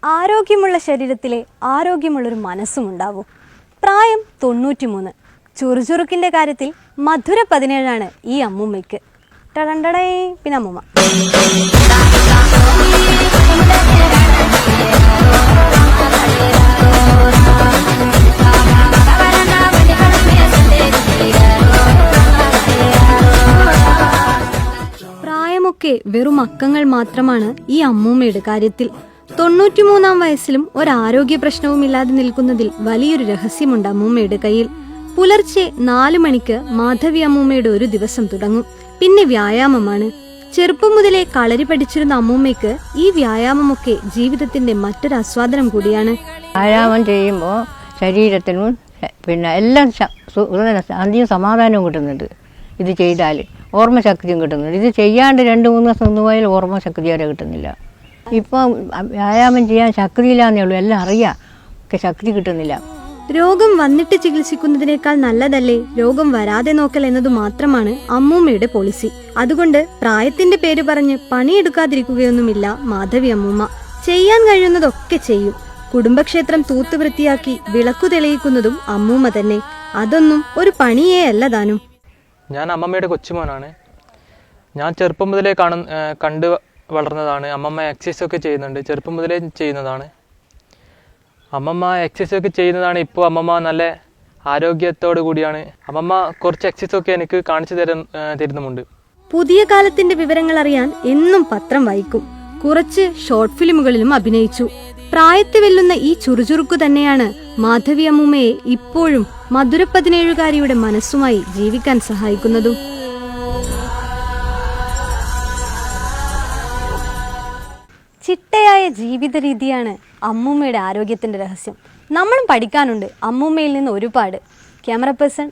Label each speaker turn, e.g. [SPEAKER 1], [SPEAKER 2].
[SPEAKER 1] ആരോഗ്യമുള്ള ശരീരത്തിലെ ആരോഗ്യമുള്ളൊരു മനസ്സും ഉണ്ടാവും. പ്രായം 93. ചുറുചുറുക്കിൻ്റെ കാര്യത്തിൽ മധുര 17 ഈ അമ്മൂമ്മയ്ക്ക്. ടടണ്ടടേ പിന്നെ അമ്മൂമ്മ. പ്രായമൊക്കെ വെറും അക്കങ്ങൾ മാത്രമാണ് ഈ അമ്മൂമ്മയുടെ കാര്യത്തിൽ. 93 വയസ്സിലും ഒരാരോഗ്യ പ്രശ്നവുമില്ലാതെ നിൽക്കുന്നതിൽ വലിയൊരു രഹസ്യമുണ്ട് അമ്മൂമ്മയുടെ കയ്യിൽ. പുലർച്ചെ 4 മണിക്ക് മാധവി അമ്മൂമ്മയുടെ ഒരു ദിവസം തുടങ്ങും. പിന്നെ വ്യായാമമാണ്. ചെറുപ്പം മുതലേ കളരി പഠിച്ചിരുന്ന അമ്മൂമ്മയ്ക്ക് ഈ വ്യായാമമൊക്കെ ജീവിതത്തിന്റെ മറ്റൊരു ആസ്വാദനം കൂടിയാണ്.
[SPEAKER 2] വ്യായാമം ചെയ്യുമ്പോൾ ശരീരത്തിനും പിന്നെ എല്ലാം അധികം സമാധാനവും കിട്ടുന്നുണ്ട്. ഇത് ചെയ്താൽ ഓർമ്മശക്തിയും കിട്ടുന്നുണ്ട്. ഇത് ചെയ്യാണ്ട് 2-3 ദിവസം നിന്ന് പോയാൽ ഓർമ്മശക്തി വരെ കിട്ടുന്നില്ല. ഇപ്പോൾ വ്യായാമം ചെയ്യാൻ ശക്തിയില്ലാന്നേ ഉള്ളൂ. എല്ലാം അറിയാം, ഒക്കെ ശക്തി കിട്ടുന്നില്ല.
[SPEAKER 1] രോഗം വന്നിട്ട് ചികിത്സിക്കുന്നതിനേക്കാൾ നല്ലതല്ലേ രോഗം വരാതെ നോക്കൽ എന്നത് മാത്രമാണ് അമ്മൂമ്മയുടെ പോളിസി. അതുകൊണ്ട് പ്രായത്തിന്റെ പേര് പറഞ്ഞ് പണിയെടുക്കാതിരിക്കുകയൊന്നുമില്ല മാധവി അമ്മൂമ്മ. ചെയ്യാൻ കഴിയുന്നതൊക്കെ ചെയ്യും. കുടുംബക്ഷേത്രം തൂത്ത് വൃത്തിയാക്കി വിളക്കു തെളിയിക്കുന്നതും അമ്മൂമ്മ തന്നെ. അതൊന്നും ഒരു പണിയേ അല്ല താനും.
[SPEAKER 3] ഞാൻ അമ്മമ്മയുടെ കൊച്ചുമോനാണ്. ഞാൻ ചെറുപ്പം മുതലേ കണ്ട് വളർന്നതാണ്. അമ്മമ്മ എക്സസൈസൊക്കെ ചെയ്യുന്നുണ്ട്, ചെറുപ്പം മുതലേ ചെയ്യുന്നതാണ്. അമ്മമ്മ എക്സസൈസൊക്കെ ചെയ്യുന്നതാണ്. ഇപ്പോൾ അമ്മമ്മ നല്ല ആരോഗ്യത്തോടു കൂടിയാണ്. അമ്മമ്മ കുറച്ച് എക്സസൈസൊക്കെ എനിക്ക് കാണിച്ചു തരുന്നുമുണ്ട്.
[SPEAKER 1] പുതിയ കാലത്തിന്റെ വിവരങ്ങൾ അറിയാൻ എന്നും പത്രം വായിക്കും. കുറച്ച് ഷോർട്ട് ഫിലിമുകളിലും അഭിനയിച്ചു. പ്രായത്തെ വെല്ലുന്ന ഈ ചുറുചുറുക്കു തന്നെയാണ് മാധവി അമ്മൂമ്മയെ ഇപ്പോഴും മധുര 17 മനസ്സുമായി ജീവിക്കാൻ സഹായിക്കുന്നതും. ചിട്ടയായ ജീവിത രീതിയാണ് അമ്മൂമ്മയുടെ ആരോഗ്യത്തിന്റെ രഹസ്യം. നമ്മളും പഠിക്കാനുണ്ട് അമ്മൂമ്മയിൽ നിന്ന് ഒരുപാട്. Camera person